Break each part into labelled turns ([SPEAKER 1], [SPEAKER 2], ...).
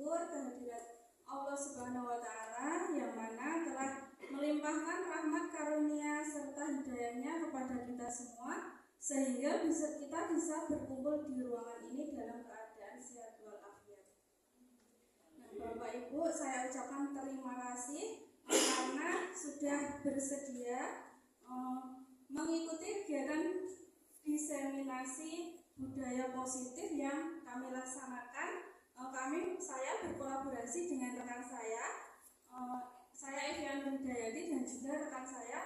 [SPEAKER 1] bersyukur kehadirat Allah Subhanahu wa Ta'ala yang mana telah melimpahkan rahmat karunia serta hidayahnya kepada kita semua sehingga kita bisa berkumpul di ruangan ini dalam keadaan sehat walafiat. Nah, Bapak Ibu, saya ucapkan terima kasih karena sudah bersedia mengikuti kegiatan diseminasi budaya positif yang kami laksanakan. Saya berkolaborasi dengan rekan saya Evian Hidayati dan juga rekan saya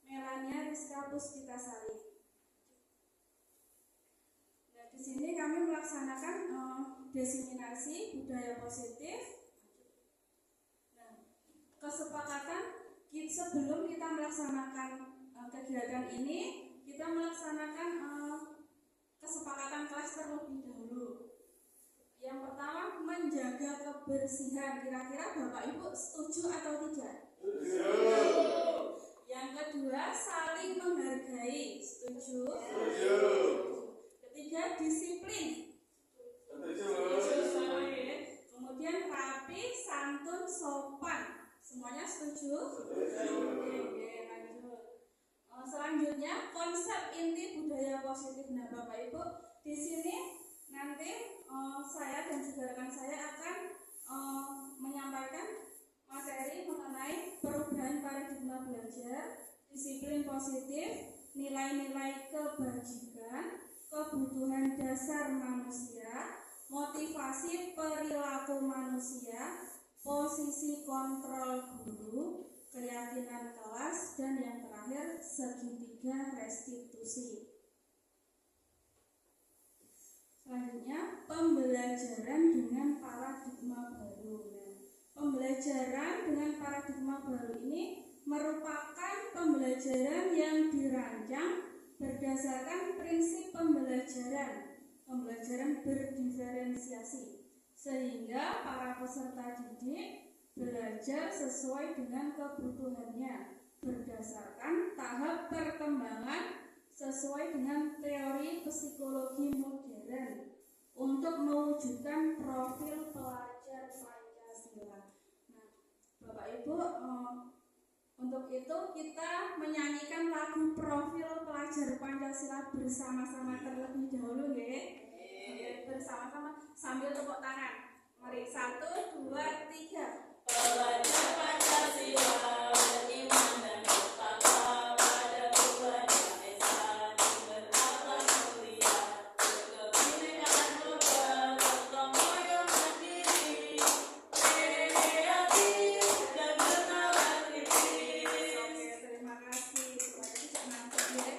[SPEAKER 1] Melania Rizka Puspitasari. Nah, di sini kami melaksanakan diseminasi budaya positif. Nah, kesepakatan sebelum kita melaksanakan kegiatan ini, kita melaksanakan kesepakatan kelas terlebih dahulu. Yang pertama, menjaga kebersihan. Kira-kira Bapak Ibu setuju atau tidak?
[SPEAKER 2] Setuju.
[SPEAKER 1] Yang kedua, saling menghargai. Setuju?
[SPEAKER 2] Setuju.
[SPEAKER 1] Ketiga, disiplin.
[SPEAKER 2] Setuju.
[SPEAKER 1] Kemudian rapi, santun, sopan. Semuanya setuju?
[SPEAKER 2] Setuju.
[SPEAKER 1] Oke, lanjut. Selanjutnya, konsep inti budaya positif. Nah, Bapak Ibu, di sini nanti saya dan juga rekan saya akan menyampaikan materi mengenai perubahan paradigma belajar, disiplin positif, nilai-nilai kebajikan, kebutuhan dasar manusia, motivasi perilaku manusia, posisi kontrol guru, keyakinan kelas, dan yang terakhir segitiga restitusi. Selanjutnya, pembelajaran dengan paradigma baru. Nah, pembelajaran dengan paradigma baru ini merupakan pembelajaran yang dirancang berdasarkan prinsip pembelajaran berdiferensiasi, sehingga para peserta didik belajar sesuai dengan kebutuhannya berdasarkan tahap perkembangan sesuai dengan teori psikologi modern untuk mewujudkan profil pelajar Pancasila. Nah, Bapak Ibu, untuk itu kita menyanyikan lagu profil pelajar Pancasila bersama-sama terlebih dahulu, ya. Bersama-sama sambil tepuk tangan. Mari, 1, 2, 3.
[SPEAKER 2] Pelajar Pancasila beriman dan bertakwa pada Tuhan Yang Esa, berakhlak mulia, berkebinekaan global, gotong royong mandiri, kreatif dan bernalar kritis.
[SPEAKER 1] Oke, terima kasih. Supaya tidak nangkep, ya.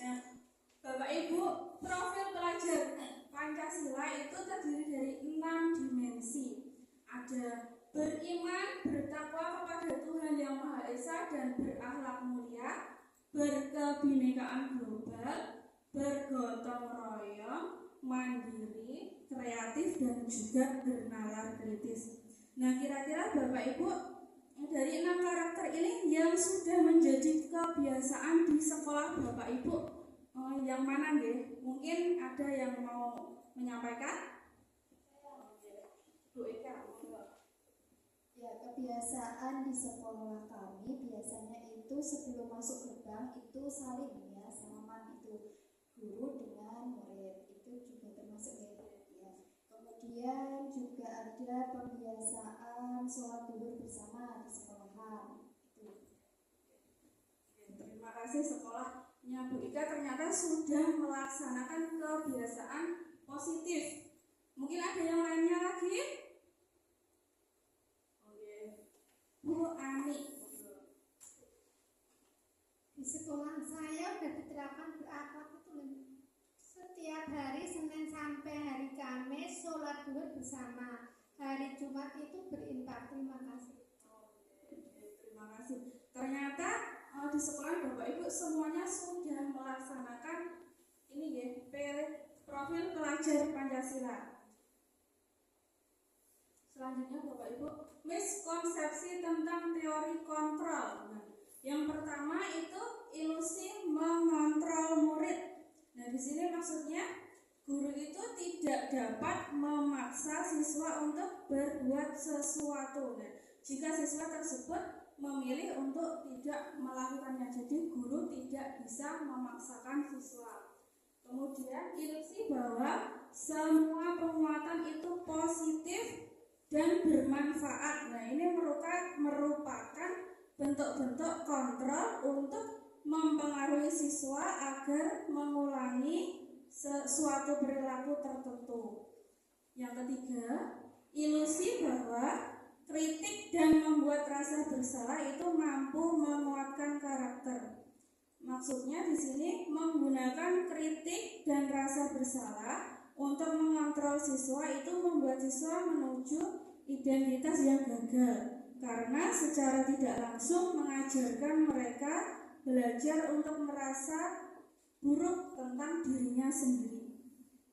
[SPEAKER 1] Nah, Bapak Ibu, profil pelajar Pancasila itu terdiri dari 6 dimensi. Ada beriman, bertakwa kepada Tuhan Yang Maha Esa dan berakhlak mulia, berkebinekaan global, bergotong royong, mandiri, kreatif, dan juga bernalar kritis. Nah, kira-kira Bapak Ibu, dari 6 karakter ini yang sudah menjadi kebiasaan di sekolah Bapak Ibu, yang mana nggih? Mungkin ada yang mau menyampaikan? Bu Eka,
[SPEAKER 3] Ya, kebiasaan di sekolah kami biasanya itu sebelum masuk gerbang itu saling ya, salaman itu guru dengan murid, itu juga termasuk ya. Kemudian juga ada pembiasaan sholat zuhur bersama di sekolahan itu.
[SPEAKER 1] terima kasih sekolahnya Bu Ika ternyata sudah melaksanakan kebiasaan positif. Mungkin ada yang lainnya lagi? Bu Ani.
[SPEAKER 4] Di sekolah saya sudah diterapkan berakhlak itu setiap hari Senin sampai hari Kamis sholat zuhur bersama, hari Jumat itu berinfak. Terima kasih.
[SPEAKER 1] Terima kasih. Ternyata di sekolah Bapak Ibu semuanya sudah melaksanakan ini ya, profil pelajar Pancasila. Selanjutnya Bapak Ibu, miskonsepsi tentang teori kontrol. Nah, yang pertama itu ilusi mengontrol murid. Nah, di sini maksudnya guru itu tidak dapat memaksa siswa untuk berbuat sesuatu. Nah, jika siswa tersebut memilih untuk tidak melakukannya, jadi guru tidak bisa memaksakan siswa. Kemudian ilusi bahwa semua penguatan itu positif dan bermanfaat. Nah, ini merupakan bentuk-bentuk kontrol untuk mempengaruhi siswa agar mengulangi suatu perilaku tertentu. Yang ketiga, ilusi bahwa kritik dan membuat rasa bersalah itu mampu menguatkan karakter. Maksudnya di sini menggunakan kritik dan rasa bersalah untuk mengontrol siswa itu membuat siswa menuju identitas yang gagal, karena secara tidak langsung mengajarkan mereka belajar untuk merasa buruk tentang dirinya sendiri.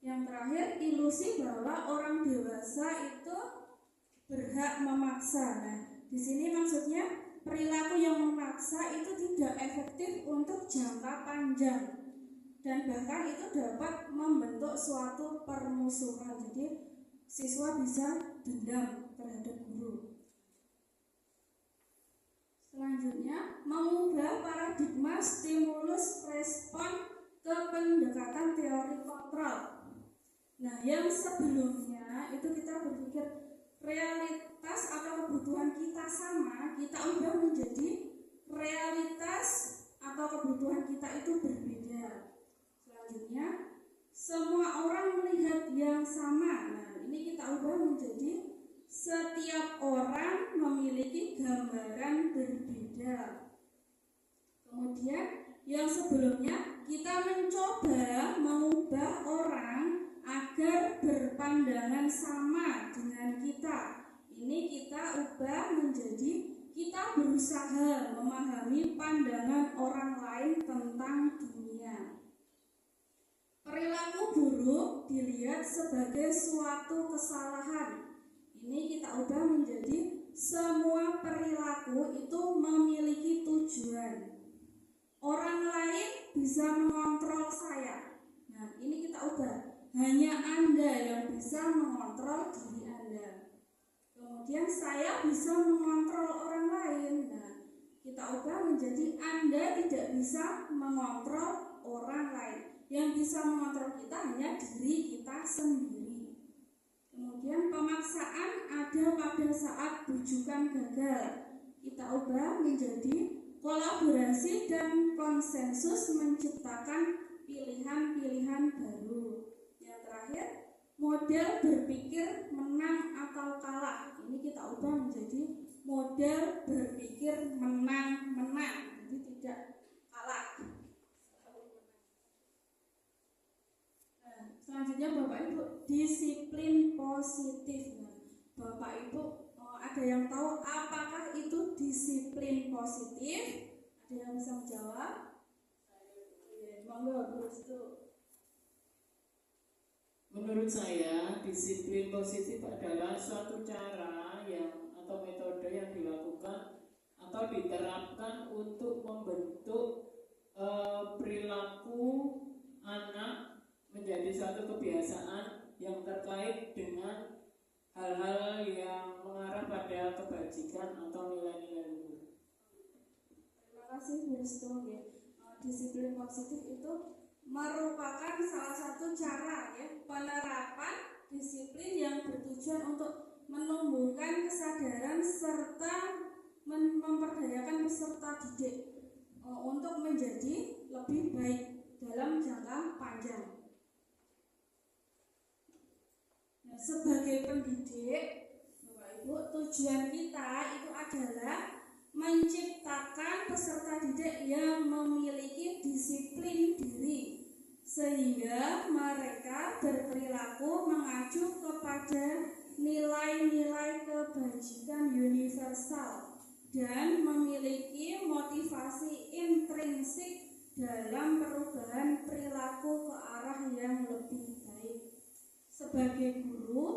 [SPEAKER 1] Yang terakhir, ilusi bahwa orang dewasa itu berhak memaksa. Nah, di sini maksudnya perilaku yang memaksa itu tidak efektif untuk jangka panjang dan bahkan itu dapat membentuk suatu permusuhan. Jadi siswa bisa dendam terhadap guru. Selanjutnya, mengubah paradigma stimulus respon ke pendekatan teori kontrol. Nah, yang sebelumnya itu kita berpikir realitas atau kebutuhan kita sama, kita ubah menjadi realitas atau kebutuhan kita itu berbeda. Selanjutnya, semua orang melihat yang sama. Nah, ini kita ubah menjadi setiap orang memiliki gambaran berbeda. Kemudian, yang sebelumnya kita mencoba mengubah orang agar berpandangan sama dengan kita. Ini kita ubah menjadi kita berusaha memahami pandangan orang lain tentang dunia. Perilaku buruk dilihat sebagai suatu kesalahan. Ini kita ubah menjadi semua perilaku itu memiliki tujuan. Orang lain bisa mengontrol saya. Nah, ini kita ubah. Hanya Anda yang bisa mengontrol diri Anda. Kemudian saya bisa mengontrol orang lain. Nah, kita ubah menjadi Anda tidak bisa mengontrol orang lain. Yang bisa mengontrol kita hanya diri kita sendiri. Kemudian pemaksaan ada pada saat bujukan gagal. Kita ubah menjadi kolaborasi dan konsensus menciptakan pilihan-pilihan baru. Terakhir, model berpikir menang atau kalah. Ini kita ubah menjadi model berpikir menang-menang, jadi tidak kalah. Nah, selanjutnya Bapak Ibu, disiplin positif. Nah, Bapak Ibu ada yang tahu apakah itu disiplin positif? Ada yang bisa menjawab? Monggo, terus itu.
[SPEAKER 2] Menurut saya, disiplin positif adalah suatu cara atau metode yang dilakukan atau diterapkan untuk membentuk perilaku anak menjadi suatu kebiasaan yang terkait dengan hal-hal yang mengarah pada kebajikan atau nilai-nilai luhur.
[SPEAKER 1] Terima kasih Bu Risto. Disiplin positif itu merupakan salah satu cara penerapan disiplin yang bertujuan untuk menumbuhkan kesadaran serta memperdayakan peserta didik untuk menjadi lebih baik dalam jangka panjang. Nah, sebagai pendidik, Bapak Ibu, tujuan kita itu adalah menciptakan peserta didik yang memiliki disiplin diri sehingga mereka berperilaku mengacu kepada nilai-nilai kebajikan universal dan memiliki motivasi intrinsik dalam perubahan perilaku ke arah yang lebih baik. Sebagai guru,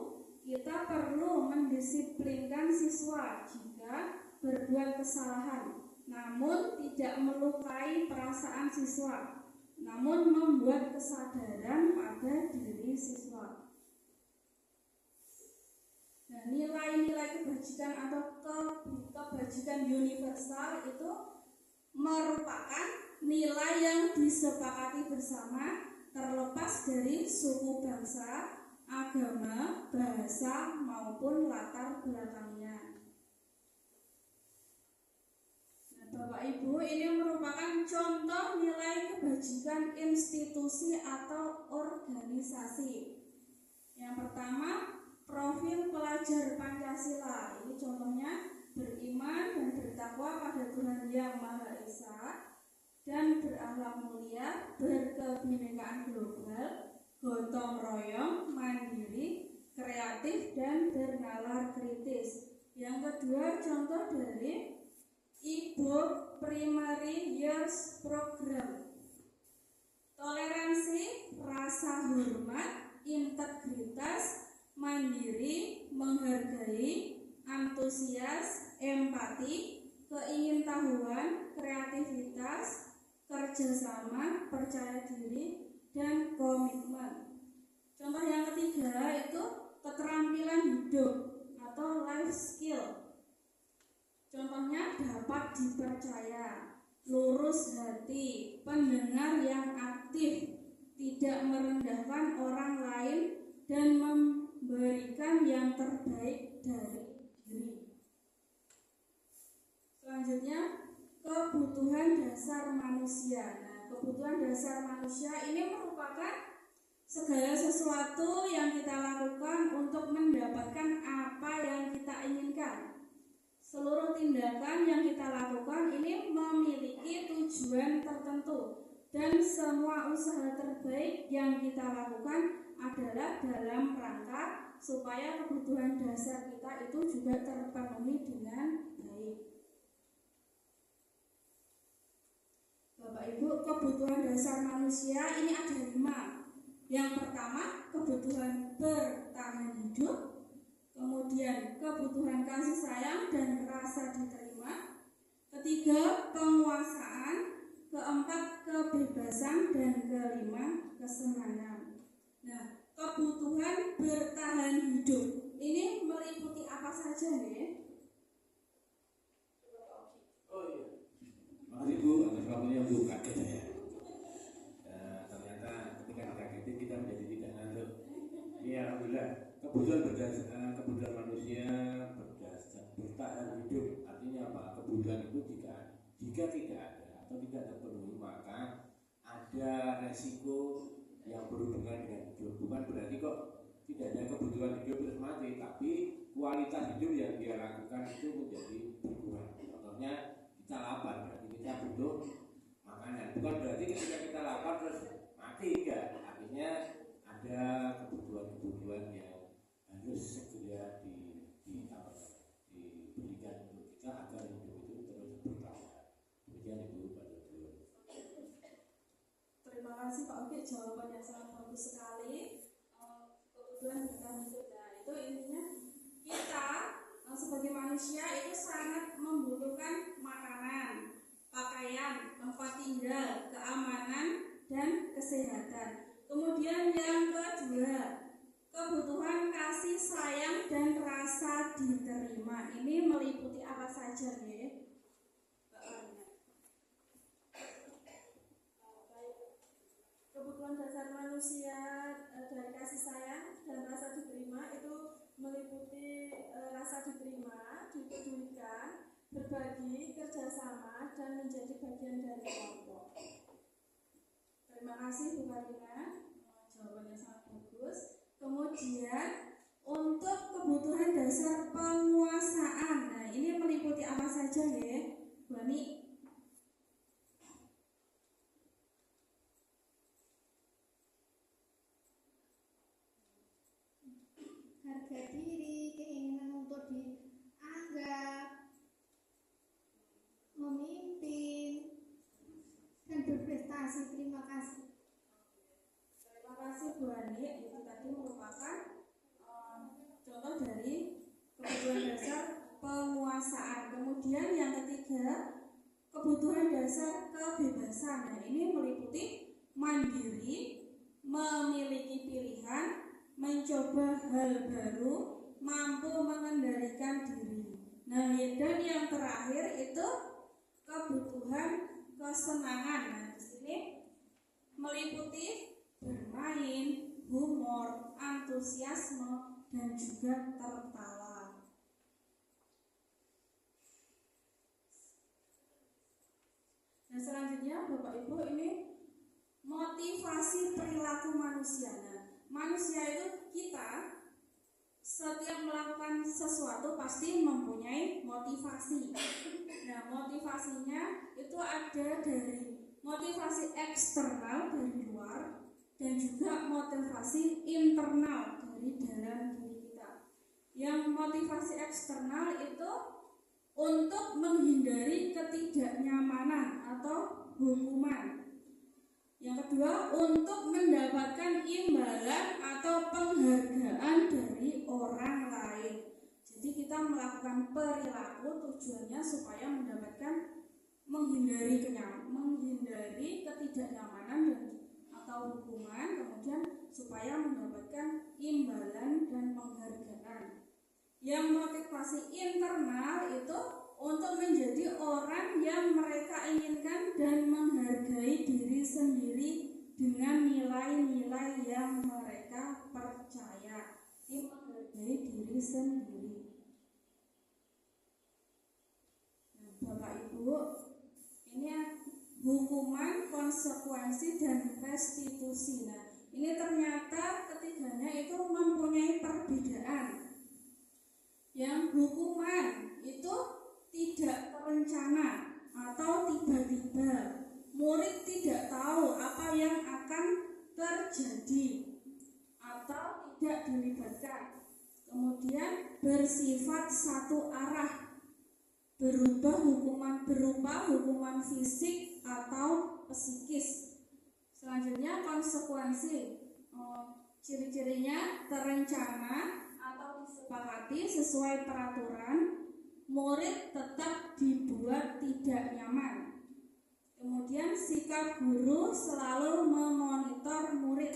[SPEAKER 1] kita perlu mendisiplinkan siswa jika berbuat kesalahan, namun tidak melukai perasaan siswa, namun membuat kesadaran pada diri siswa. Nah, Nah, nilai-nilai kebajikan atau kebajikan universal itu merupakan nilai yang disepakati bersama terlepas dari suku bangsa, agama, bahasa maupun latar belakangnya. Nah, Bapak Ibu, ini merupakan contoh nilai kebajikan institusi atau organisasi. Yang pertama, profil pelajar Pancasila. Ini contohnya beriman dan bertakwa pada Tuhan Yang Maha Esa dan berakhlak mulia, berkebinekaan global, gotong royong, mandiri, kreatif, dan bernalar kritis. Yang kedua, contoh dari IBOP Primary Years Program. Toleransi, rasa hormat, integritas, mandiri, menghargai, antusias, empati, keingintahuan, kreativitas, kerjasama, percaya diri, dan komitmen. Contoh yang ketiga itu keterampilan hidup atau life skill. Contohnya dapat dipercaya, lurus hati, pendengar yang aktif, tidak merendahkan orang lain, dan memberikan yang terbaik dari diri. Selanjutnya, kebutuhan dasar manusia. Nah, kebutuhan dasar manusia ini merupakan segala sesuatu yang kita lakukan untuk mendapatkan apa yang kita inginkan. Seluruh tindakan yang kita lakukan ini memiliki tujuan tertentu, dan semua usaha terbaik yang kita lakukan adalah dalam rangka supaya kebutuhan dasar kita itu juga terpenuhi dengan baik. Bapak Ibu, kebutuhan dasar manusia ini ada 5. Yang pertama, kebutuhan bertahan hidup. Kemudian, kebutuhan kasih sayang dan rasa diterima. Ketiga, penguasaan. Keempat, kebebasan. Dan kelima, kesenangan. Nah, kebutuhan bertahan hidup ini meliputi apa saja nih?
[SPEAKER 5] Makasih Bu, atas waktunya Bu, kaget saya. Ternyata ketika dikagetin kita menjadi tidak ngantuk. Ya alhamdulillah, kebutuhan manusia bertahan hidup. Artinya apa? Kebutuhan itu jika tidak ada atau tidak terpenuhi, maka ada resiko yang berhubungan dengan hidup. Bukan berarti kok tidak ada kebutuhan hidup terus mati, tapi kualitas hidup yang dia lakukan itu menjadi berkurang. Contohnya kita lapar, berarti kita butuh makanan. Bukan berarti ketika kita lapar terus mati, enggak. Artinya ada kebutuhan yang harus segera diberikan untuk kita agar hidup itu terus bertahan. Demikian Ibu Pak Dr.
[SPEAKER 1] Terima kasih Pak Oki, jawaban yang sangat bagus sekali. Kebutuhan bertahan hidup. Nah, itu intinya kita sebagai manusia itu sangat membutuhkan makanan, pakaian, tempat tinggal, keamanan, dan kesehatan. Kemudian yang kedua, kebutuhan kasih sayang dan rasa diterima. Ini meliputi apa saja nih? Kebutuhan dasar manusia dari kasih sayang dan rasa diterima itu meliputi rasa diterima, dipedulikan, berbagi, kerjasama, dan menjadi bagian dari kelompok. Terima kasih Bu Karina, jawabannya sangat bagus. Kemudian untuk kebutuhan dasar penguasaan, nah ini meliputi apa saja ya, Bu Ani?
[SPEAKER 4] Harga diri, keinginan untuk dianggap, memimpin, dan berprestasi. Terima kasih.
[SPEAKER 1] Terima kasih Bu Ani. Itu tadi merupakan contoh dari kebutuhan dasar penguasaan. Kemudian yang ketiga, kebutuhan dasar kebebasan. Nah, ini meliputi mandiri, memiliki pilihan, mencoba hal baru, mampu mengendalikan diri. Nah, dan yang terakhir itu kebutuhan kesenangan. Nah, di sini meliputi bermain, humor, antusiasme, dan juga tertawa. Nah, selanjutnya Bapak Ibu, ini motivasi perilaku manusia. Nah, manusia itu kita setiap melakukan sesuatu pasti mempunyai motivasi. Nah, motivasinya itu ada dari motivasi eksternal dari luar dan juga motivasi internal dari dalam diri kita. Yang motivasi eksternal itu untuk menghindari ketidaknyamanan atau hukuman. Yang kedua, untuk mendapatkan imbalan atau penghargaan dari orang lain. Jadi kita melakukan perilaku tujuannya supaya mendapatkan menghindari ketidaknyamanan atau hukuman, kemudian supaya mendapatkan imbalan dan penghargaan. Yang motivasi internal itu untuk menjadi orang yang mereka inginkan dan menghargai diri sendiri dengan nilai-nilai yang mereka percaya. Menghargai diri sendiri. Nah, Bapak Ibu, ini hukuman, konsekuensi, dan restitusi. Nah, ini ternyata ketiganya itu mempunyai perbedaan. Yang hukuman itu tidak terencana atau tiba-tiba. Murid tidak tahu apa yang akan terjadi atau tidak dilibatkan. Kemudian bersifat satu arah, berupa hukuman fisik atau psikis. Selanjutnya konsekuensi. Ciri-cirinya terencana atau disepakati sesuai peraturan. Murid tetap dibuat tidak nyaman. Kemudian sikap guru selalu memonitor murid.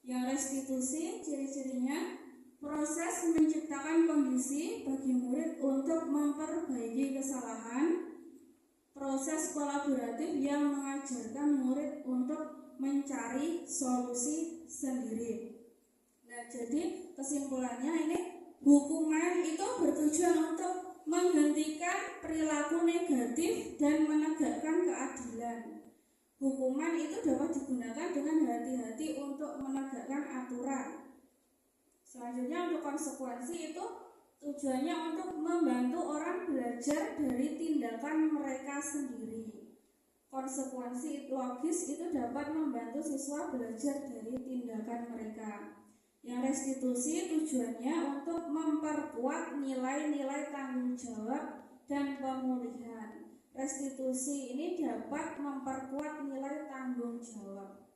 [SPEAKER 1] Yang restitusi, ciri-cirinya proses menciptakan kondisi bagi murid untuk memperbaiki kesalahan. Proses kolaboratif yang mengajarkan murid untuk mencari solusi sendiri. Nah, jadi kesimpulannya ini hukuman itu bertujuan untuk menghentikan perilaku negatif dan menegakkan keadilan. Hukuman itu dapat digunakan dengan hati-hati untuk menegakkan aturan. Selanjutnya untuk konsekuensi itu tujuannya untuk membantu orang belajar dari tindakan mereka sendiri. Konsekuensi logis itu dapat membantu siswa belajar dari tindakan mereka. Yang restitusi tujuannya untuk memperkuat nilai-nilai tanggung jawab dan pemulihan. Restitusi ini dapat memperkuat nilai tanggung jawab.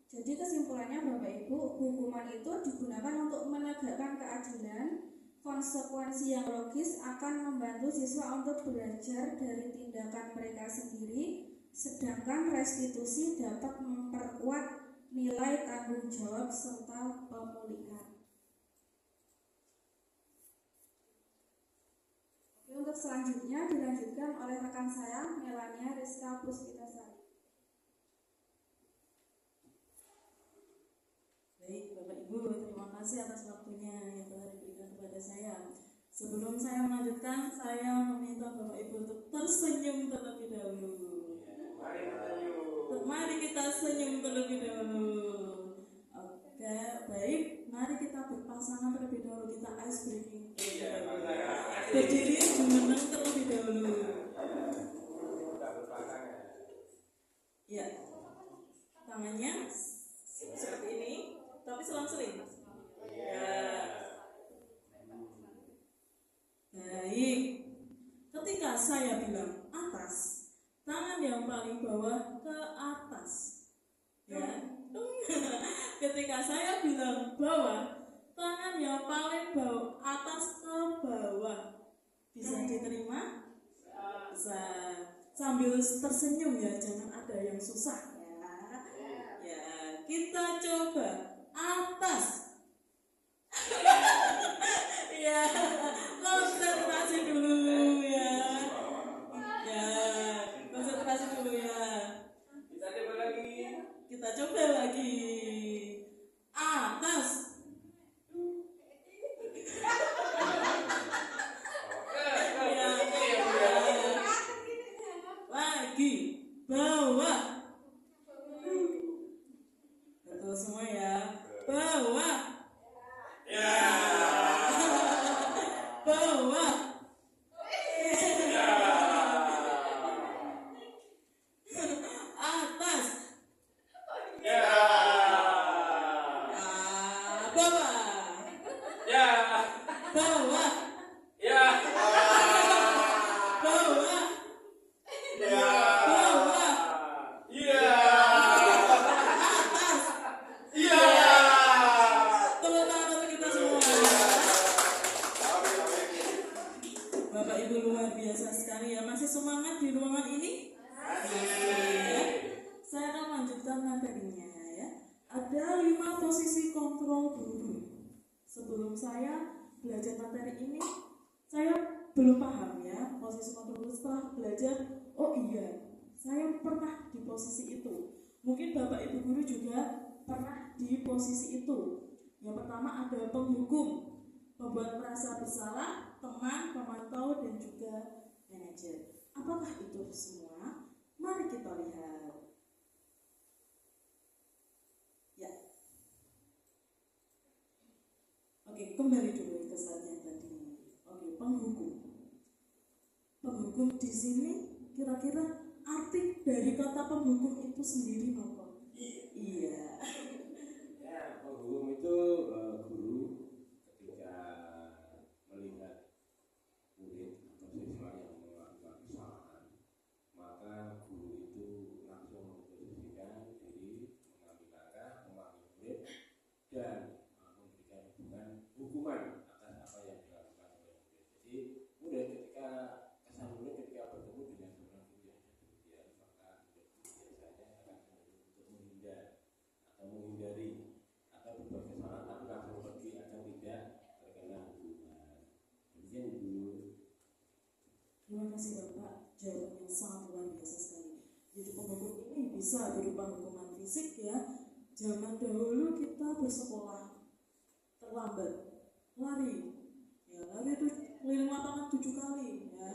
[SPEAKER 1] Jadi kesimpulannya Bapak Ibu, hukuman itu digunakan untuk menegakkan keadilan. Konsekuensi yang logis akan membantu siswa untuk belajar dari tindakan mereka sendiri, sedangkan restitusi dapat memperkuat nilai tanggung jawab serta pemulihan. Oke, untuk selanjutnya dilanjutkan oleh rekan saya Melania Rizka Puspitasari.
[SPEAKER 6] Baik, Bapak Ibu, terima kasih atas waktunya yang telah diberikan kepada saya. Sebelum saya melanjutkan, saya meminta Bapak Ibu untuk tersenyum terlebih dahulu. Mari kita senyum terlebih dahulu. Oke, baik. Mari kita berpasangan terlebih dahulu. Kita ice breaking. Berdiri jumeneng terlebih dahulu. Ya, tangannya seperti ini, tapi selang-seling. Ya. Baik. Ketika saya bilang atas, tangan yang paling bawah ke atas, ya. Ketika saya bilang bawah, tangan yang paling bawah atas ke bawah. Bisa diterima? Bisa. Sambil tersenyum ya, jangan ada yang susah ya. Ya, kita coba atas. saya belajar materi ini, saya belum paham ya posisi kontrol. Setelah belajar, oh iya, saya pernah di posisi itu. Mungkin Bapak Ibu guru juga pernah di posisi itu. Yang pertama ada penghukum, pembuat merasa bersalah, teman, pemantau, dan juga manajer. Apakah itu semua? Mari kita lihat. Ya. Oke, kembali dulu ke slide yang tadi. Oke, penghukum. Penghukum di sini kira-kira arti dari kata penghukum itu sendiri apa? Iya.
[SPEAKER 5] Ya, penghukum itu guru ketika melihat murid atau siswa yang melakukan kesalahan, maka guru itu langsung memposisikan diri, mengambil langkah, memanggil murid, dan memberikan hukuman atas apa yang dilakukan oleh murid. Jadi murid ketika bertemu dengan seorang guru yang demikian, maka murid biasanya akan cenderung untuk menghindar atau menghindari atau berbuat kesalahan tapi langsung pergi agar tidak terkena hukuman. Demikian Ibu.
[SPEAKER 6] Terima kasih Bapak, jawaban yang sangat luar biasa sekali. Jadi penghukum ini bisa berupa hukuman fisik ya. Zaman dahulu kita bersekolah terlambat, lari, ya lari itu keliling lapangan 7 kali, ya.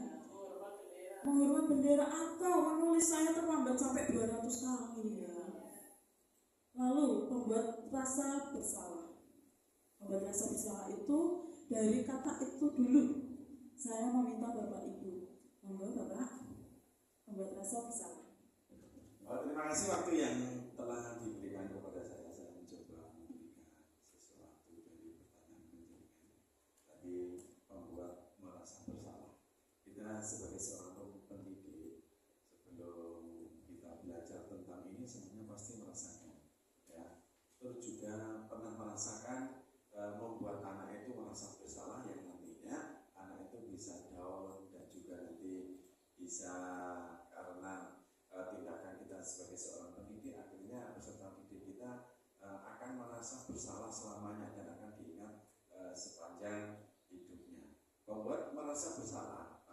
[SPEAKER 6] Menghormat bendera atau menulis saya terlambat sampai 200 kali, ya. Lalu membuat rasa bersalah. Membuat rasa bersalah itu dari kata itu dulu. Saya meminta Bapak Ibu membuat Bapak membuat rasa bersalah.
[SPEAKER 7] Terima kasih waktu yang telah diberikan kepada saya. Saya mencoba memberikan sesuatu dari pertanyaan pendidikan tadi, membuat merasa bersalah. Kita sebagai seorang pendidik, sebelum kita belajar tentang ini semuanya pasti merasakan, ya. Terus juga pernah merasakan membuat anak itu merasa bersalah yang nantinya anak itu bisa down dan juga nanti bisa karena tindakan kita sebagai seorang pendidik, akhirnya peserta didik kita akan merasa bersalah selamanya dan akan diingat sepanjang hidupnya. Membuat merasa bersalah,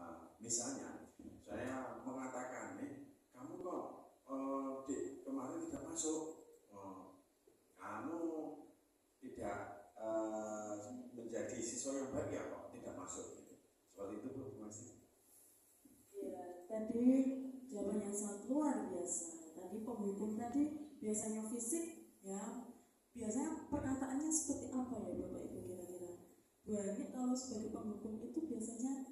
[SPEAKER 7] misalnya saya mengatakan nih, kamu kok Dik, kemarin tidak masuk, kamu tidak menjadi siswa yang baik ya kok tidak masuk, gitu. Seperti itu Bu, terima kasih.
[SPEAKER 6] Ya, tadi jawaban yang sangat luar biasa. Tadi penghukum tadi biasanya fisik, ya. Biasanya perkataannya seperti apa ya Bapak Ibu kira-kira? Bu Hani kalau sebagai penghukum itu biasanya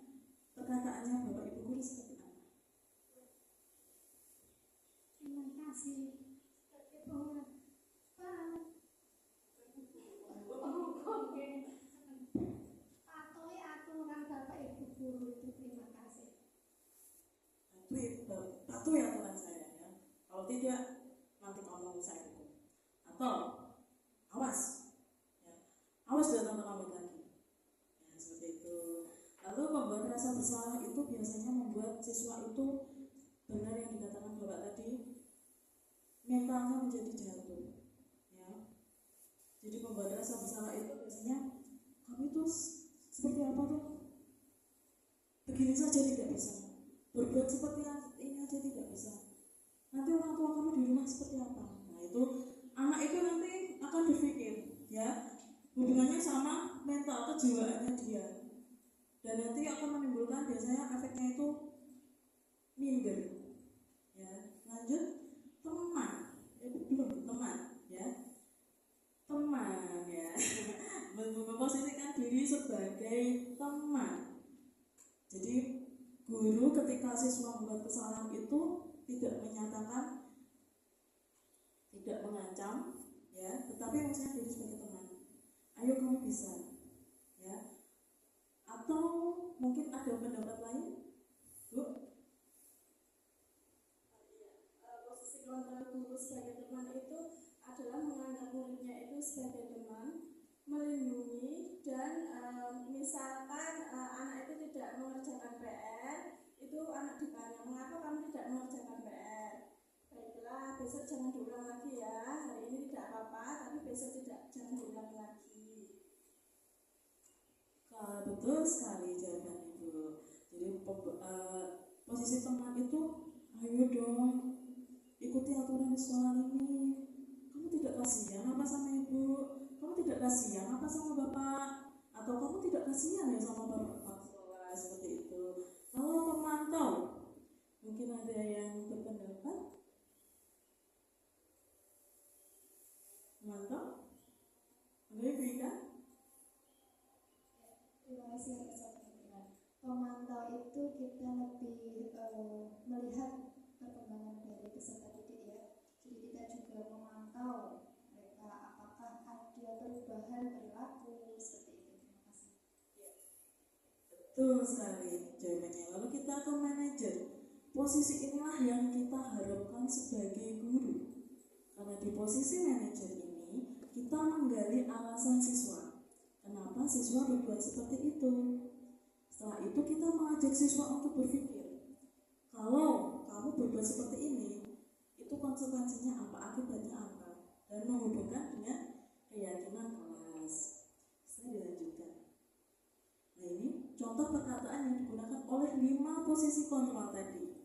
[SPEAKER 6] perkataannya Bapak Ibu guru seperti apa?
[SPEAKER 4] Terima kasih. Sebagai penghukum, patuhi aturan Bapak Ibu guru itu. Terima kasih.
[SPEAKER 6] Patuhi aturan saya ya. Kalau tidak nanti ngomong saya hukum. Atau awas, ya. Awas jangan terlambat lagi. Ya, seperti itu. Lalu membuat rasa bersalah itu biasanya membuat siswa itu benar yang dikatakan Bapak tadi, mentalnya menjadi jatuh. Ya. Jadi membuat rasa bersalah itu biasanya kamu itu seperti apa tuh? Begini saja tidak bisa. Berbuat seperti ini aja tidak bisa. Nanti orang tua kamu di rumah seperti apa? Nah itu anak itu nanti akan berpikir, ya, hubungannya sama mental kejiwaannya dia, dan nanti akan menimbulkan biasanya efeknya itu minder. Ya, lanjut teman, belum teman, ya, teman, ya, memposisikan diri sebagai teman. Jadi guru ketika siswa membuat kesalahan itu tidak menyatakan, tidak mengancam, ya, tetapi maksudnya diri sebagai teman. Ayo kamu bisa, ya. Atau mungkin ada pendapat lain, Bu?
[SPEAKER 1] Posisi kontrol guru sebagai teman itu adalah menganggap muridnya itu sebagai teman, melindungi, dan misalkan anak itu tidak mengerjakan PR, itu anak ditanya, mengapa kamu tidak mengerjakan PR? Baiklah, besok jangan diulang lagi ya, hari ini tidak apa-apa, tapi besok jangan diulang lagi.
[SPEAKER 6] Betul sekali jawaban Ibu. Jadi posisi teman itu, ayo dong ikuti aturan di sekolah ini. Kamu tidak kasihan apa sama ibu? Kamu tidak kasihan apa sama bapak? Atau kamu tidak kasihan ya sama bapak sekolah, seperti itu. Kalau pemantau, mungkin ada yang berpendapat? Pemantau? Ada Ibu Ika?
[SPEAKER 3] Terima kasih atas pertanyaan. Pemantau itu kita lebih melihat perkembangan dari peserta didik ya. Jadi kita juga memantau mereka apakah ada perubahan perilaku seperti itu. Terima kasih.
[SPEAKER 6] Betul sekali jawabannya. Lalu kita ke manajer. Posisi inilah yang kita harapkan sebagai guru. Karena di posisi manajer ini kita menggali alasan siswa. Kenapa siswa berbuat seperti itu? Setelah itu kita mengajak siswa untuk berpikir, kalau kamu berbuat seperti ini, itu konsekuensinya apa, akibatnya apa, dan menghubungkan dengan keyakinan kelas. Saya dilanjutkan. Nah ini contoh perkataan yang digunakan oleh 5 posisi kontrol tadi.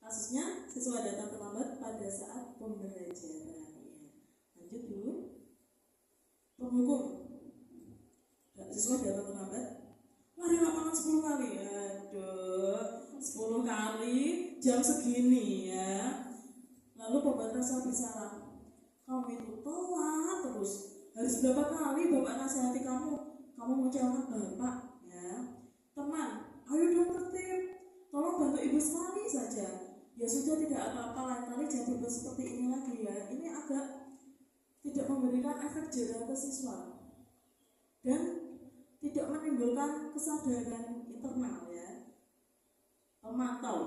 [SPEAKER 6] Kasusnya siswa datang terlambat pada saat pembelajaran. Lanjut dulu. Penghukum. Siswa datang terlambat. Lari lapangan 10 kali. Aduh, 10 kali jam segini ya. Lalu pembuat rasa bersalah. Kamu itu telat terus. Harus berapa kali bapak nasihati kamu? Kamu mengecewakan bapak ya. Teman, ayo dong tertib. Tolong bantu ibu sekali saja. Ya sudah, tidak apa-apa, lain kali jangan berbuat seperti ini lagi ya. Ini agak tidak memberikan efek jerah ke siswa dan tidak menimbulkan kesadaran internal ya. Pemantau,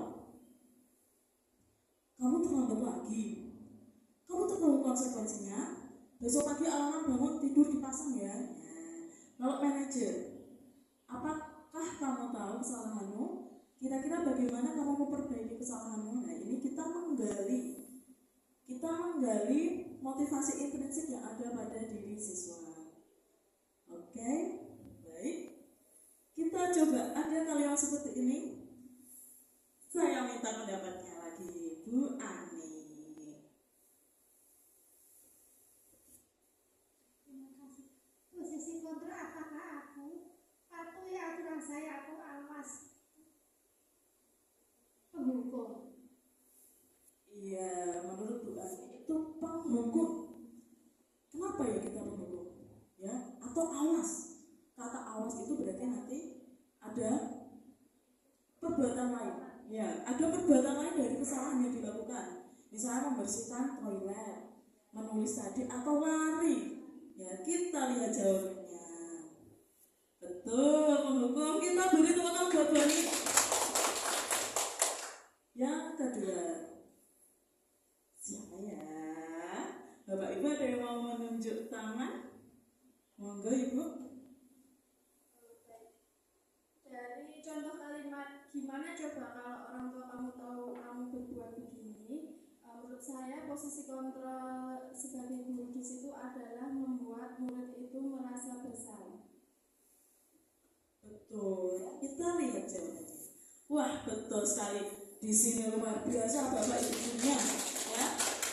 [SPEAKER 6] kamu terlambat lagi, kamu tahu konsekuensinya. Besok pagi alarm bangun tidur dipasang ya. Lalu manajer, apakah kamu tahu kesalahanmu? Kira-kira bagaimana kamu memperbaiki kesalahanmu? Nah ini kita menggali motivasi intrinsik yang ada pada diri siswa. Oke, baik. Kita coba, ada kalimat seperti ini. Saya minta pendapatnya lagi, Bu Ani.
[SPEAKER 4] Terima kasih. Posisi kontra, apakah aku patuhi aturan saya atau awas penghukum?
[SPEAKER 6] Iya, menurut Bu Ani itu penghukum. Kenapa ya kita menghukum? Ya, atau awas? Kata awas itu berarti nanti ada perbuatan lain. Ya, ada perbuatan lain dari kesalahan yang dilakukan. Misalnya membersihkan toilet, menulis tadi, atau lari. Ya, kita lihat jawabannya. Betul, penghukum. Kita beri tepuk tangan buat Bu Ani. Yang kedua, siapa ya? Bapak Ibu ada yang mau menunjuk tangan? Monggo Ibu.
[SPEAKER 1] Dari contoh kalimat, gimana coba kalau orang tua kamu tahu kamu berbuat begini? Menurut saya posisi kontrol sebagai guru di situ adalah membuat murid itu merasa bersalah.
[SPEAKER 6] Betul. Kita lihat jawabannya. Wah, betul sekali. Di sini luar biasa Bapak Ibu gurunya, ya.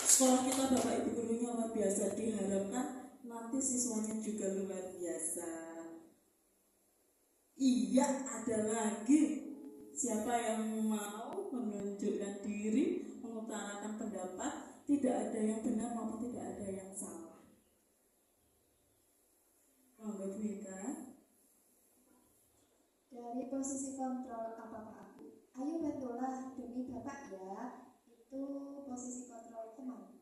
[SPEAKER 6] Sekolah kita Bapak Ibu gurunya luar biasa. Diharapkan nanti siswanya juga luar biasa. Iya, ada lagi. Siapa yang mau menunjukkan diri, mengutarakan pendapat? Tidak ada yang benar maupun tidak ada yang salah. Monggo Bu Ika.
[SPEAKER 3] Dari posisi kontrol apakah aku? Ayo bantulah demi bapak ya. Itu posisi kontrol teman.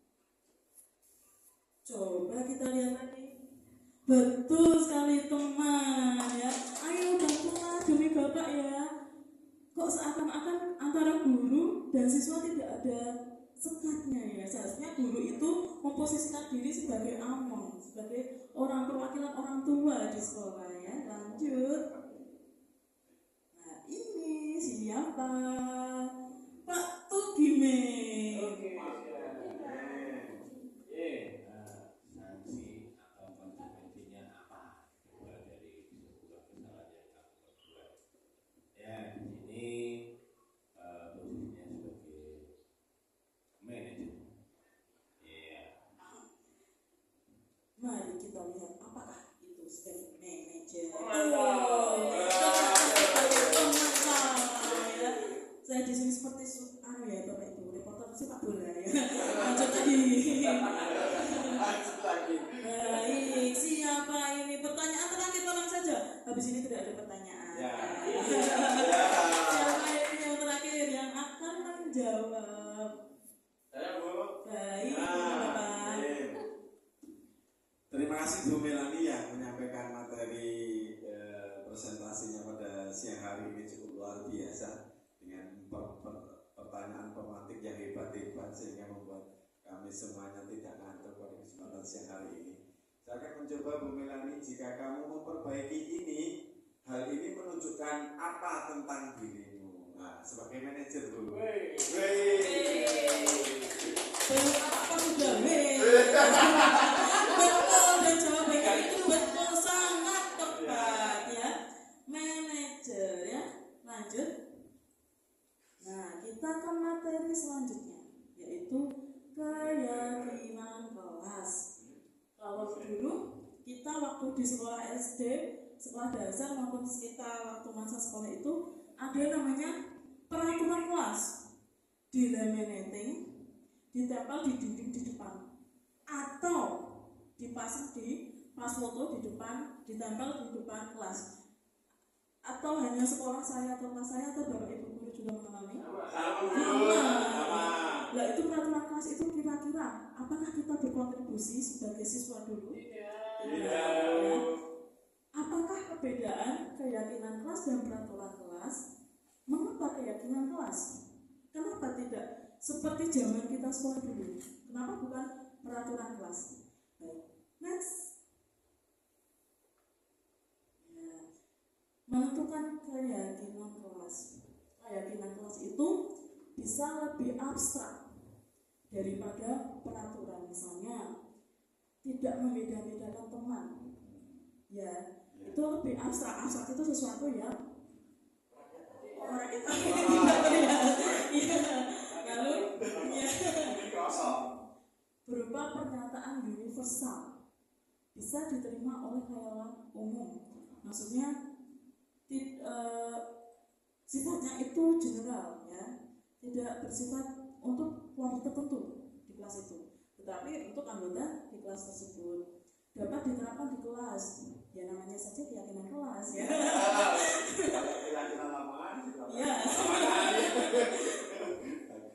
[SPEAKER 6] Coba kita lihat lagi. Betul sekali teman ya. Ayo bantulah demi bapak ya. Kok seakan-akan antara guru dan siswa tidak ada sekatnya ya. Seharusnya guru itu memposisikan diri sebagai among, sebagai orang perwakilan orang tua di sekolah ya. Lanjut. Nah ini siapa? Pak Tugime.
[SPEAKER 5] Oke. Sanksi atau konsekuensinya apa? Coba dari
[SPEAKER 7] Ya.
[SPEAKER 6] Yang terakhir yang akan menjawab.
[SPEAKER 7] Saya Bu.
[SPEAKER 6] Baik,
[SPEAKER 7] Nah,
[SPEAKER 6] Bapak.
[SPEAKER 7] terima kasih Bu Melani yang menyampaikan materi presentasinya pada siang hari ini cukup luar biasa dengan pertanyaan pemantik yang hebat-hebat sehingga membuat kami semuanya tidak ngantuk pada kesempatan siang hari ini. Saya akan mencoba Bu Melani, jika kamu memperbaiki ini, hal ini menunjukkan apa tentang dirimu. Nah, sebagai manajer Bu.
[SPEAKER 6] Apa sudah? Betul, dan jawabannya itu betul, sangat tepat ya. Manajer ya. Lanjut. Nah, kita ke materi selanjutnya, yaitu keyakinan kelas. Kalau dulu kita waktu di sekolah SD, sekolah dasar maupun kita waktu masa sekolah itu ada namanya peraturan kelas, dilaminating, ditempel di dinding di depan, atau dipasang di pas foto di depan, ditempel di depan kelas. Atau hanya sekolah saya atau kelas saya atau bapak ibu guru juga mengalami? Nah, itu peraturan kelas itu kira-kira apakah kita berkontribusi sebagai siswa dulu? Tidak. Apakah perbedaan keyakinan kelas dan peraturan kelas? Mengapa keyakinan kelas? Kenapa tidak seperti zaman kita sekolah dulu? Kenapa bukan peraturan kelas? Baik, next. Ya. Menentukan keyakinan kelas. Keyakinan kelas itu bisa lebih abstrak daripada peraturan. Misalnya tidak membeda-bedakan teman, ya itu lebih abstrak. Abstrak itu sesuatu yang orang itu lalu ya, berupa pernyataan universal, bisa diterima oleh khayal umum. Maksudnya sifatnya itu general ya, tidak bersifat untuk kelompok tertentu di kelas itu, tetapi untuk anggota di kelas tersebut dapat diterapkan di kelas. Ya namanya saja keyakinan kelas ya. Ya.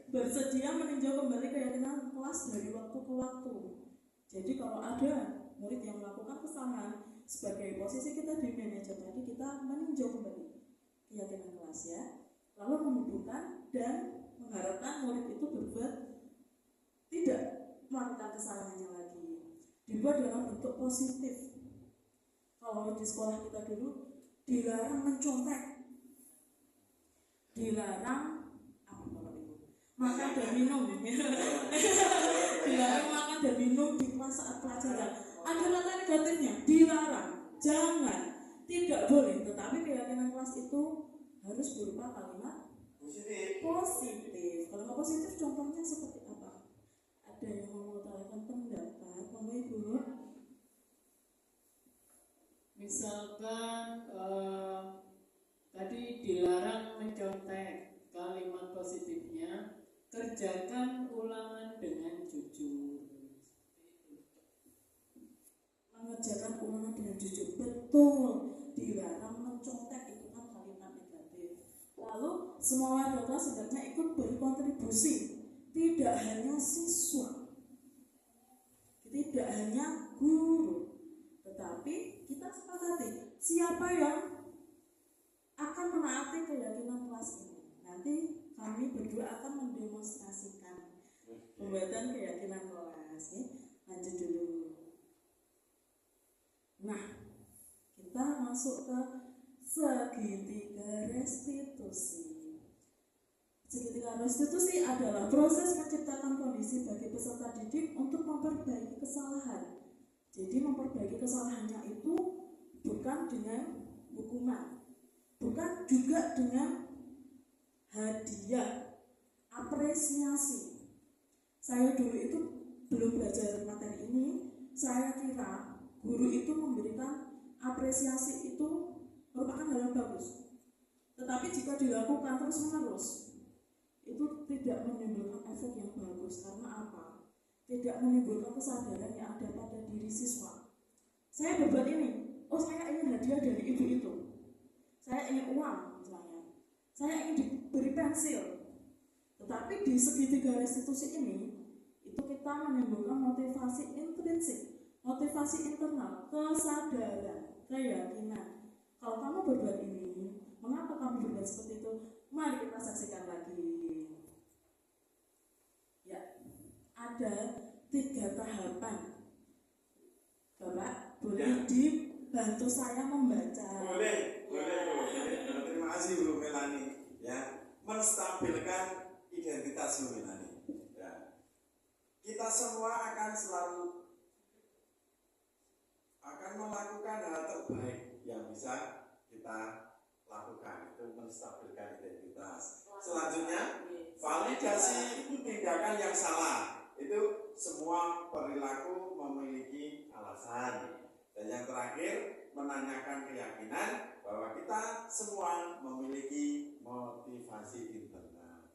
[SPEAKER 6] Bersedia meninjau kembali keyakinan kelas dari waktu ke waktu. Jadi kalau ada murid yang melakukan kesalahan, sebagai posisi kita di manajer tadi, kita meninjau kembali keyakinan kelas ya, lalu menghubungkan dan mengharapkan murid itu berbuat tidak melakukan kesalahannya lagi, dibuat dalam bentuk positif. Kalau di sekolah kita dulu dilarang mencontek, dilarang apa kalau itu makan dan minum, dilarang makan dan minum di kelas saat pelajaran. Ada kata negatifnya, dilarang, jangan, tidak boleh. Tetapi keyakinan kelas itu harus berupa kalimat positif. Kalau nggak positif, contohnya seperti apa? Ada yang mau mengutarakan pendapat, Bapak Ibu?
[SPEAKER 2] Misalkan tadi dilarang mencontek, kalimat positifnya kerjakan ulangan dengan jujur.
[SPEAKER 6] Mengerjakan ulangan dengan jujur, betul. Dilarang mencontek, itu kan kalimat negatif. Lalu semua warga kelas sebenarnya ikut berkontribusi, tidak hanya siswa, tidak hanya guru, tetapi kita sepakati siapa yang akan menaati keyakinan kelas ini. Nanti kami berdua akan mendemonstrasikan pembuatan keyakinan kelas ya. Lanjut dulu. Nah, kita masuk ke segitiga restitusi. Segitiga restitusi adalah proses menciptakan kondisi bagi peserta didik untuk memperbaiki kesalahan. Jadi memperbaiki kesalahannya itu bukan dengan hukuman, bukan juga dengan hadiah, apresiasi. Saya dulu itu belum belajar materi ini, saya kira guru itu memberikan apresiasi itu merupakan hal yang bagus. Tetapi jika dilakukan terus-menerus, itu tidak menimbulkan efek yang bagus. Karena apa? Tidak menimbulkan kesadaran yang ada pada diri siswa. Saya berbuat ini, oh saya ingin hadiah dari ibu itu, saya saya ingin uang misalnya, saya ingin diberi pensil, tetapi di segitiga restitusi ini itu kita menimbulkan motivasi intrinsik, motivasi internal, kesadaran, keyakinan. Kalau kamu berbuat ini, mengapa kamu berbuat seperti itu? Mari kita saksikan lagi. Ya, ada 3 tahapan. Bapak, boleh dibantu saya membaca?
[SPEAKER 7] Boleh. Terima kasih Bu Melani. Ya, menstabilkan identitas Bu Melani. Ya. Kita semua akan selalu melakukan hal terbaik yang bisa kita lakukan, itu menstabilkan identitas. Selanjutnya, validasi tindakan yang salah. Itu semua perilaku memiliki alasan. Dan yang terakhir, menanyakan keyakinan bahwa kita semua memiliki motivasi internal.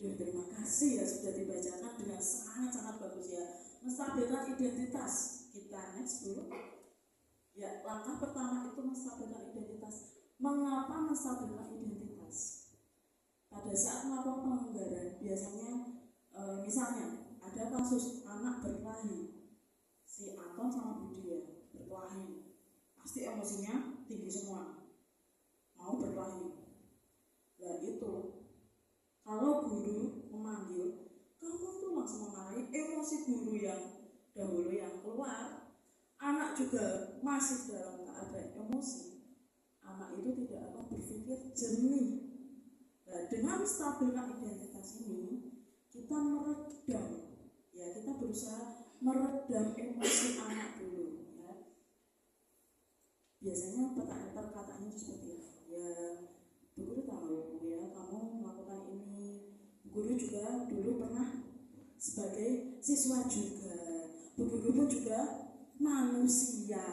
[SPEAKER 6] Terima kasih ya sudah dibacakan dengan sangat bagus ya. Menstabilkan identitas kita. Next dulu. Ya, langkah pertama itu menstabilkan identitas. Mengapa menstabilkan identitas? Pada saat melakukan pelanggaran, biasanya misalnya ada kasus anak berkelahi, si Anton sama Budia berkelahi, pasti emosinya tinggi semua, mau berkelahi. Nah itu, kalau guru memanggil, kamu itu langsung memarahi, emosi guru yang dahulu yang keluar, anak juga masih dalam keadaan emosi, anak itu tidak akan berpikir jernih. Nah, dengan stabilkan identitas ini, kita meredam, ya kita berusaha meredam emosi anak dulu, ya. Biasanya perkataannya seperti itu. Ya, Bu Guru tahu ya kamu melakukan ini. Bu Guru juga dulu pernah sebagai siswa juga. Bu Guru pun juga manusia.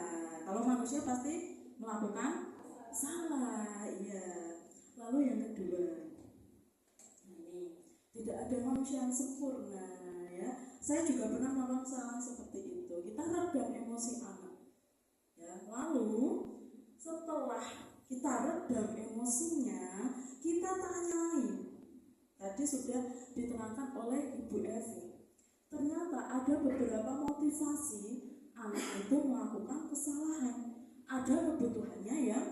[SPEAKER 6] Kalau manusia pasti melakukan salah, ya. Lalu yang kedua, ini tidak ada manusia yang sempurna, ya. Saya juga pernah melakukan kesalahan seperti itu. Kita redam emosi anak, ya. Lalu setelah kita redam emosinya, kita tanyai. Tadi sudah diterangkan oleh Ibu Evi. Ternyata ada beberapa motivasi anak itu melakukan kesalahan. Ada kebutuhannya yang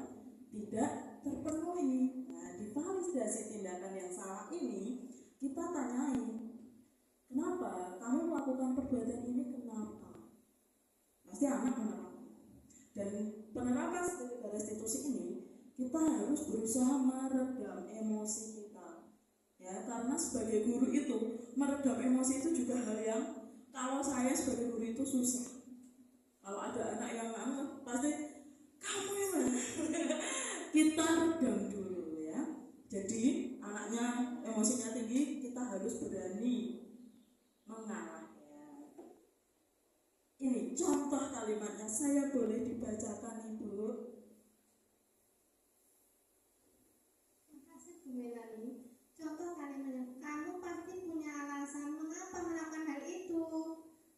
[SPEAKER 6] tidak terpenuhi. Nah, di validasi tindakan yang salah ini, kita tanyai, kenapa kamu melakukan perbuatan ini, kenapa? Pasti anak menerangkan. Dan penerapan restitusi ini, kita harus berusaha meredam emosi kita. Ya, karena sebagai guru itu, meredam emosi itu juga hal yang kalau saya sebagai guru itu susah. Kalau ada anak yang ngambek, pasti kamu yang kita redam dulu, ya. Jadi anaknya emosinya tinggi, kita harus berani mengalah, ya. Ini contoh kalimatnya, saya boleh dibacakan Ibu?
[SPEAKER 4] Terima kasih Bu Melani. Contoh kalimatnya, kamu pasti punya alasan mengapa melakukan hal itu.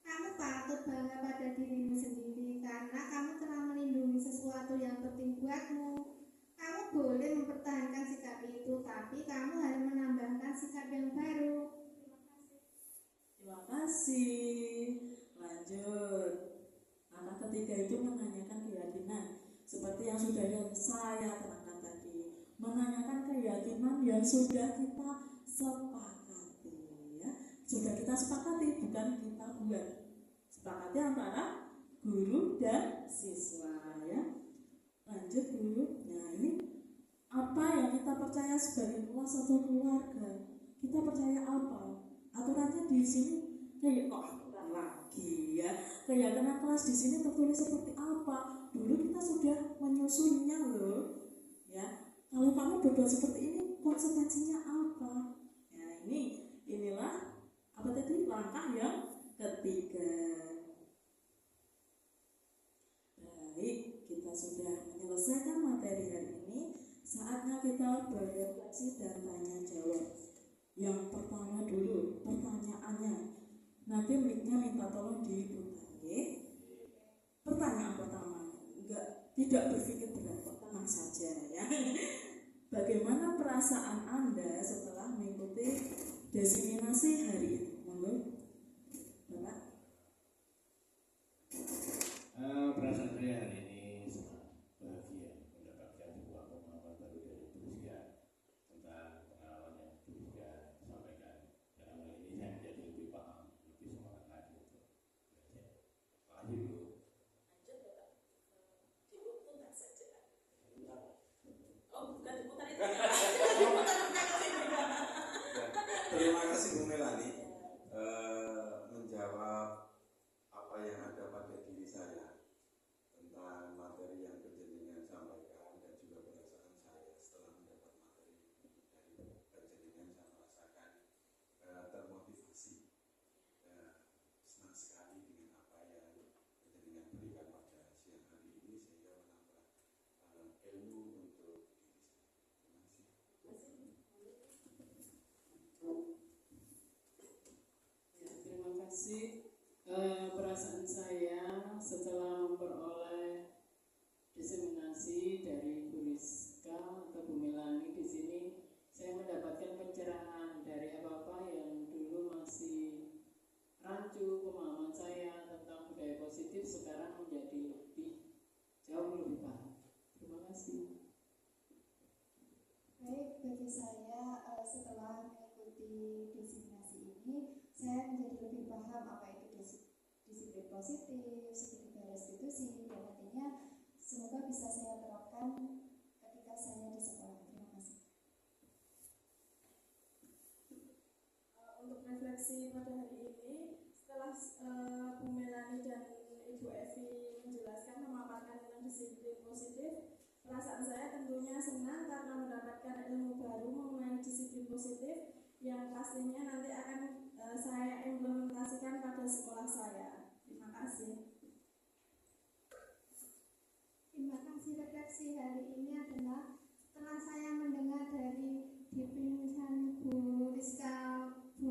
[SPEAKER 4] Kamu patut bangga pada dirimu sendiri karena kamu telah melindungi sesuatu yang penting buatmu. Kamu boleh mempertahankan sikap itu, tapi kamu harus menambahkan sikap yang baru.
[SPEAKER 6] Terima kasih. Lanjut. Langkah ketiga itu menanyakan keyakinan. Seperti yang sudah saya terangkan tadi, menanyakan keyakinan yang sudah kita sepakati, ya. Sudah kita sepakati, bukan kita buat. Sepakati antara guru dan siswa, ya. Lanjut dulu. Nah, ini apa yang kita percaya sebagai kelas atau keluarga? Kita percaya apa? Aturannya di sini kayak aturan lagi, ya. Keyakinan kelas di sini tertulis seperti apa? Dulu kita sudah menyusunnya loh, ya. Kalau kamu berbuat seperti ini, konsekuensinya apa? Ya, inilah apa tadi langkah yang ketiga. Baik, kita sudah menyelesaikan materi hari ini. Saatnya kita berrefleksi dan tanya jawab. Yang pertama dulu, pertanyaannya. Nanti mic-nya minta tolong diputar, ya. Pertanyaan pertama, tidak berpikir berat, tenang
[SPEAKER 2] kasih. Perasaan saya setelah memperoleh diseminasi dari Bu Rizka atau Bu Melani di sini, saya mendapatkan pencerahan dari apa-apa yang dulu masih rancu pemahaman saya tentang budaya positif, sekarang menjadi jauh lebih paham. Terima kasih.
[SPEAKER 3] Baik, bagi saya setelah mengikuti diseminasi ini, saya menjadi lebih paham apa itu disiplin positif, segitiga restitusi, dan nantinya semoga bisa saya terapkan ketika saya di sekolah. Terima kasih.
[SPEAKER 1] Untuk refleksi pada hari ini, setelah Bu Melani dan Ibu Evi menjelaskan memaparkan tentang disiplin positif, perasaan saya tentunya senang karena mendapatkan ilmu baru mengenai disiplin positif yang pastinya nanti akan saya implementasikan pada sekolah saya. Terima kasih.
[SPEAKER 4] Terima kasih. Refleksi hari ini adalah setelah saya mendengar dari definisi Bu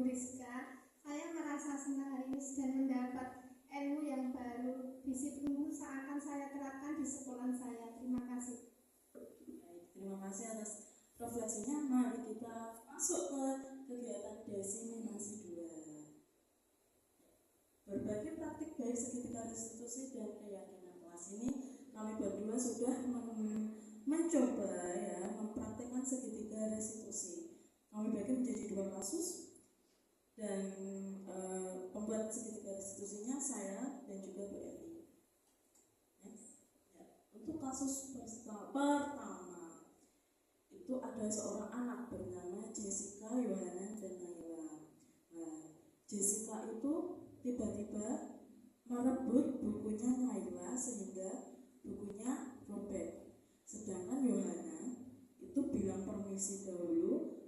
[SPEAKER 4] Rizka, saya merasa senang hari ini dan mendapat ilmu yang baru. Disiplin seakan saya terapkan di sekolah saya. Terima kasih.
[SPEAKER 6] Baik, terima kasih atas refleksinya. Mari kita masuk ke kegiatan diseminasi 2. Berbagi praktik baik segitiga restitusi dan keyakinan. Kelas ini kami berdua sudah mencoba mempraktikkan segitiga restitusi. Kami bagi menjadi 2 kasus dan pembuat segitiga restitusinya saya dan juga Bu Evi. Untuk kasus pertama itu ada seorang anak bernama Jessica, Yohana, dan Naila. Jessica itu tiba-tiba merebut bukunya Naila sehingga bukunya robek. Sedangkan Yohana itu bilang permisi dahulu,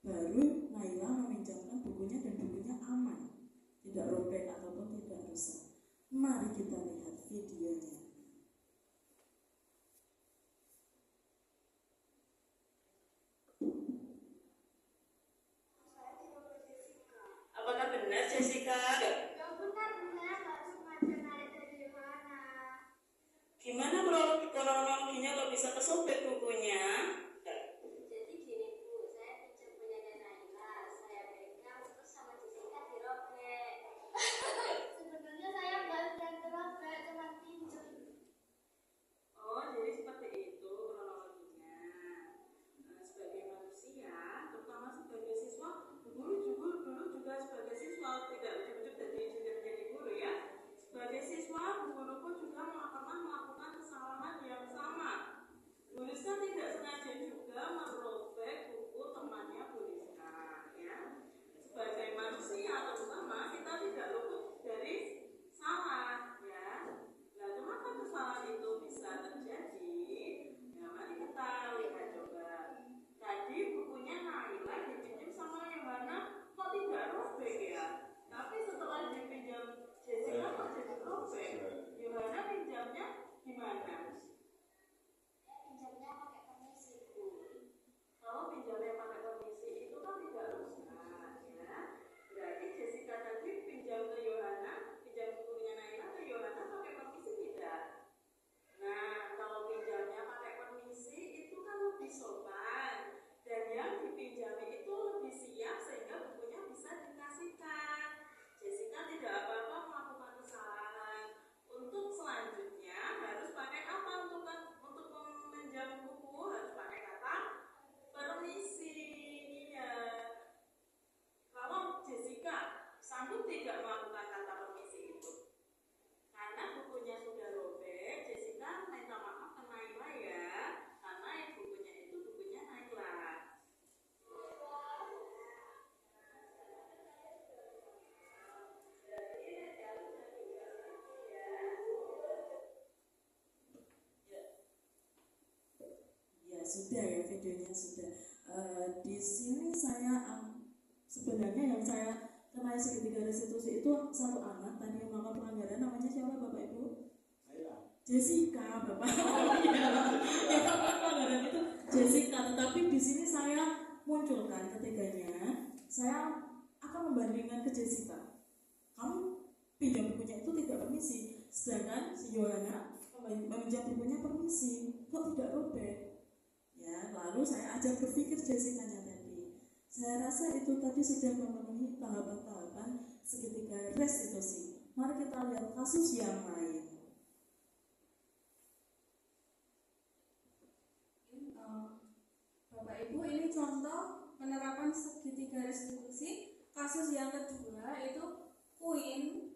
[SPEAKER 6] baru Naila meminjamkan bukunya dan bukunya aman, tidak robek ataupun tidak rusak. Mari kita lihat videonya.
[SPEAKER 8] Apakah benar Jessica? Gimana kronologinya kok bisa kesobek bukunya?
[SPEAKER 9] Jadi gini Bu, saya pinjam punya Naila, saya pegang terus sama Jessica dirobek. Sebenarnya saya nggak dirobek, cuma pinjam.
[SPEAKER 8] Oh, jadi seperti itu kronologinya. Sebagai manusia, terutama sebagai siswa, guru dulu juga sebagai siswa, tidak ujuk-ujuk menjadi guru ya. Sebagai siswa, guru pun juga pernah melakukan kesalahan yang sama. Bu Rizka tidak sengaja juga merobek buku temannya Bu Rizka, ya. Sebagai manusia, terutama kita tidak luput dari salah, ya. Nah, kenapa kesalahan itu bisa terjadi? Ya, mari kita lihat coba. Tadi bukunya Naila dipinjam sama Yohana, kok tidak robek ya? Tapi setelah dipinjam Jessica kok jadi robek? Yohana pinjamnya gimana?
[SPEAKER 9] Pinjamnya pakai permisi Bu.
[SPEAKER 8] Kalau pinjamnya pakai permisi itu kan tidak rusak, ya. Berarti Jessica tadi pinjam ke Yohana, pinjam bukunya Naila ke Yohana pakai permisi tidak? Nah, kalau pinjamnya pakai permisi itu kan lebih sopan, dan yang dipinjami itu lebih siap sehingga bukunya bisa dikasihkan. Jessica tidak apa-apa melakukan kesalahan. Untuk selanjutnya harus pakai apa untuk meminjam buku? Harus pakai kata permisi. Iya. Kalau Jessica sanggup tidak melakukan kata permisi itu, karena bukunya sudah robek, Jessica minta maaf ke Naila ya, karena bukunya itu bukunya Naila.
[SPEAKER 6] Ya sudah ya, videonya sudah. Di sini saya sebenarnya yang saya kenai segitiga restitusi itu satu anak tadi yang melakukan pelanggaran, namanya siapa Bapak Ibu? Jessica, Bapak. Oh iya, yang melakukan pelanggaran itu Jessica. Tetapi di sini saya munculkan ketiganya, saya akan membandingkan ke Jessica. kamu pinjam bukunya itu tidak permisi, sedangkan si Yohana meminjam bukunya permisi, kok tidak robek? Ya, lalu saya ajak berpikir Jessica-nya tadi. Saya rasa itu tadi sudah memenuhi tahapan-tahapan segitiga restitusi. Mari kita lihat kasus yang lain.
[SPEAKER 1] Bapak Ibu, ini contoh penerapan segitiga restitusi. Kasus yang kedua itu Queen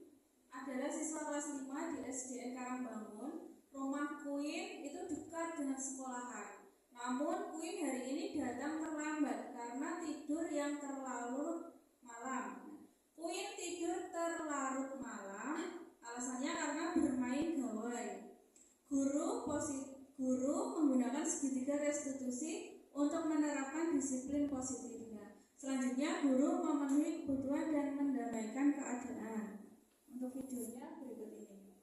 [SPEAKER 1] adalah siswa kelas 5 di SDN Karangbangun. Rumah Queen itu dekat dengan sekolahan. Namun Queen hari ini datang terlambat karena tidur yang terlalu malam. Queen tidur terlarut malam, alasannya karena bermain gawai. Guru menggunakan segitiga restitusi untuk menerapkan disiplin positifnya. Selanjutnya, guru memenuhi kebutuhan dan mendamaikan keadaan. Untuk videonya berikut ini.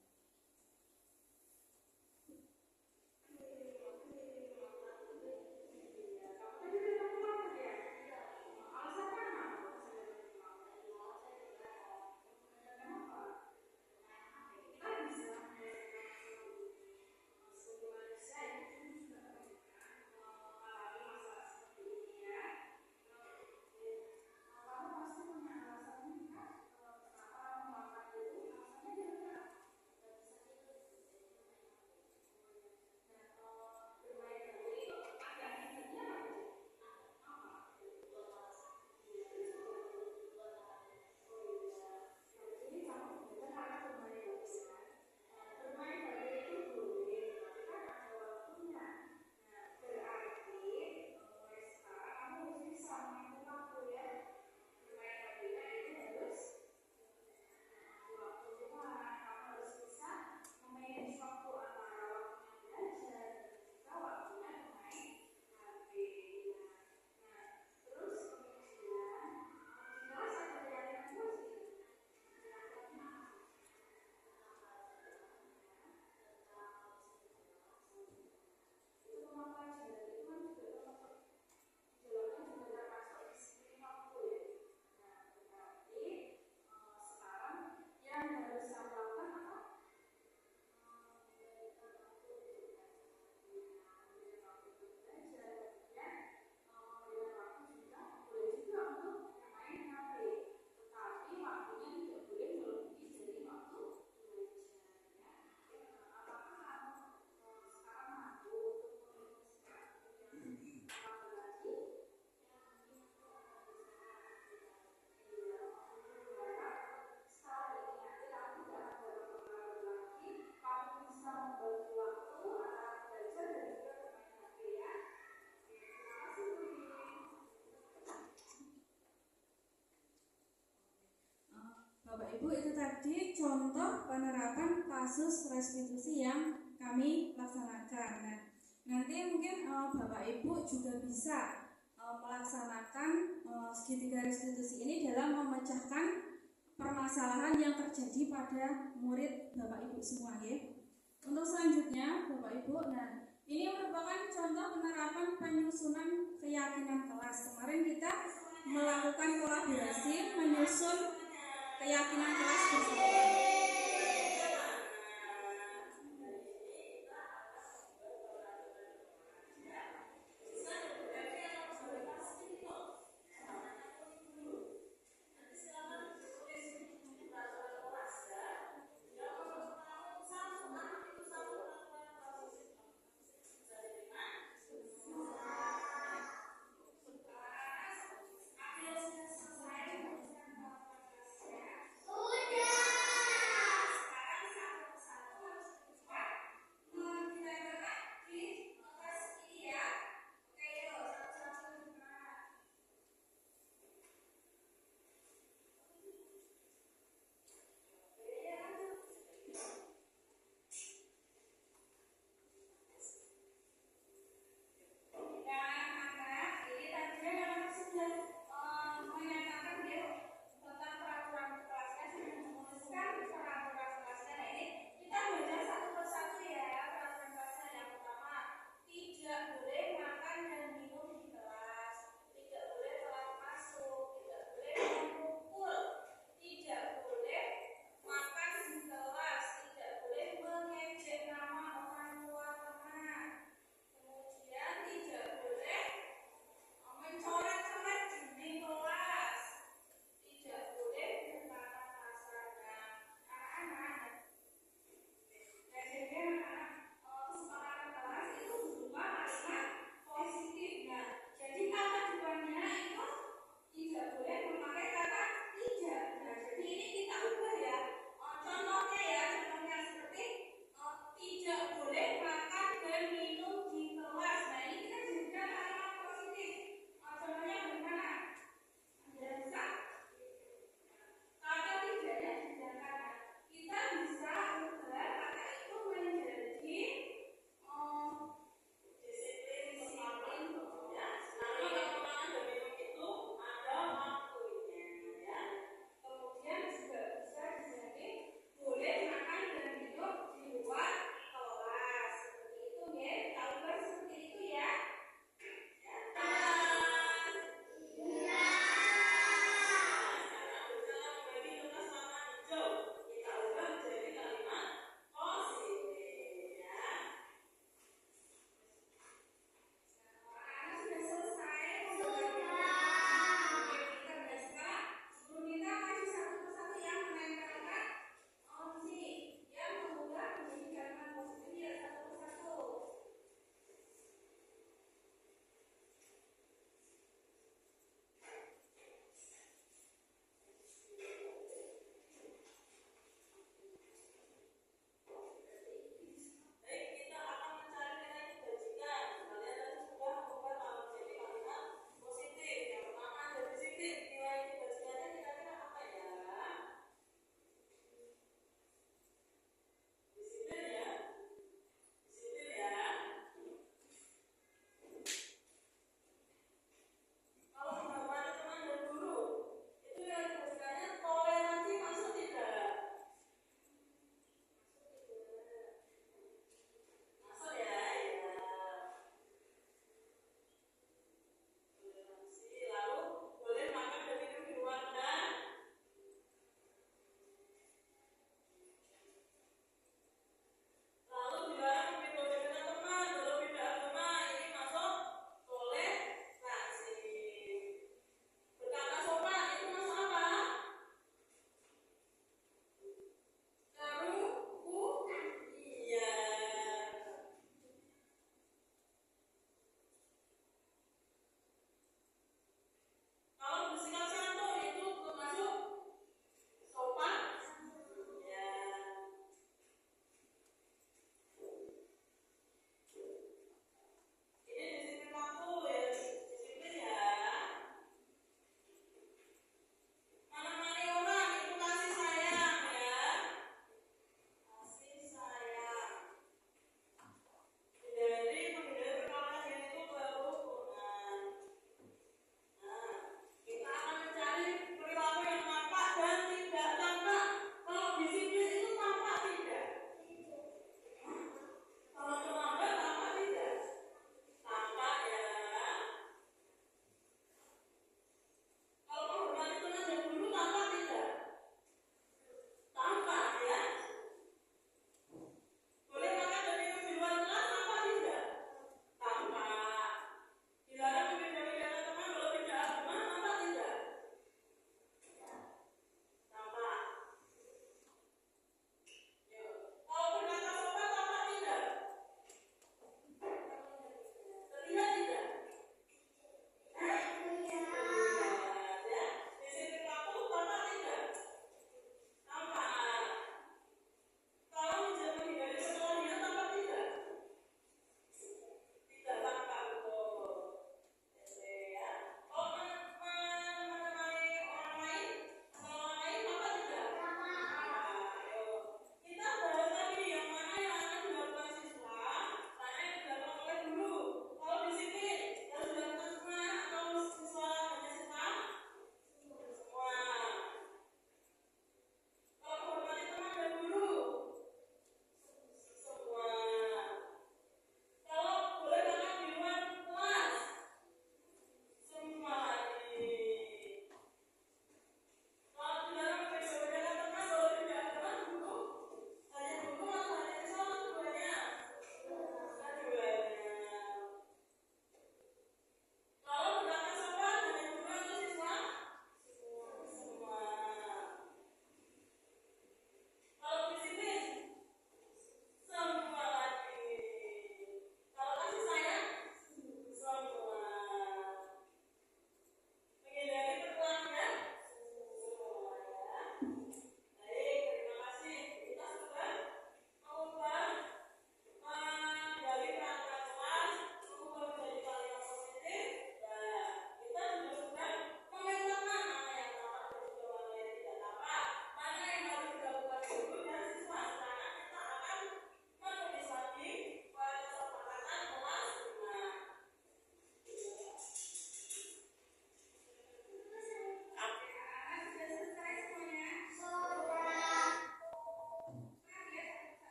[SPEAKER 1] Bapak Ibu, itu tadi contoh penerapan kasus restitusi yang kami laksanakan. Nah, nanti mungkin Bapak Ibu juga bisa melaksanakan segitiga restitusi ini dalam memecahkan permasalahan yang terjadi pada murid Bapak Ibu semua ya. Untuk selanjutnya Bapak Ibu, nah ini merupakan contoh penerapan penyusunan keyakinan kelas. Kemarin kita melakukan kolaborasi menyusun keyakinan kelas bersama.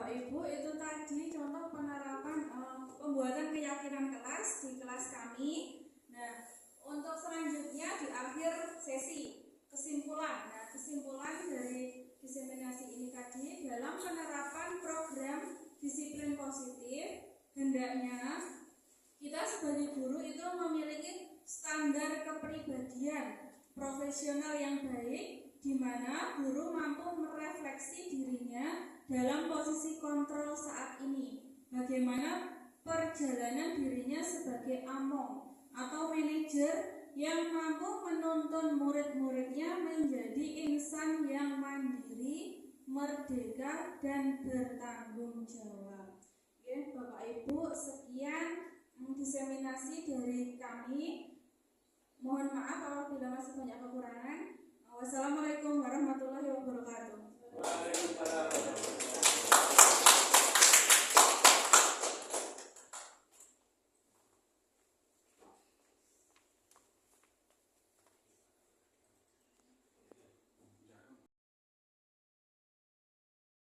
[SPEAKER 1] Bapak Ibu, itu tadi contoh penerapan pembuatan keyakinan kelas di kelas kami. Nah, untuk selanjutnya di akhir sesi kesimpulan. Nah, kesimpulan dari diseminasi ini tadi, dalam penerapan program disiplin positif, hendaknya kita sebagai guru itu memiliki standar kepribadian profesional yang baik, di mana guru mampu merefleksi dirinya dalam posisi kontrol saat ini. Bagaimana perjalanan dirinya sebagai among atau manajer yang mampu menuntun murid-muridnya menjadi insan yang mandiri, merdeka, dan bertanggung jawab. Oke, Bapak Ibu, sekian diseminasi dari kami. Mohon maaf apabila masih banyak kekurangan. Wassalamualaikum warahmatullahi wabarakatuh.
[SPEAKER 5] Waalaikumsalam.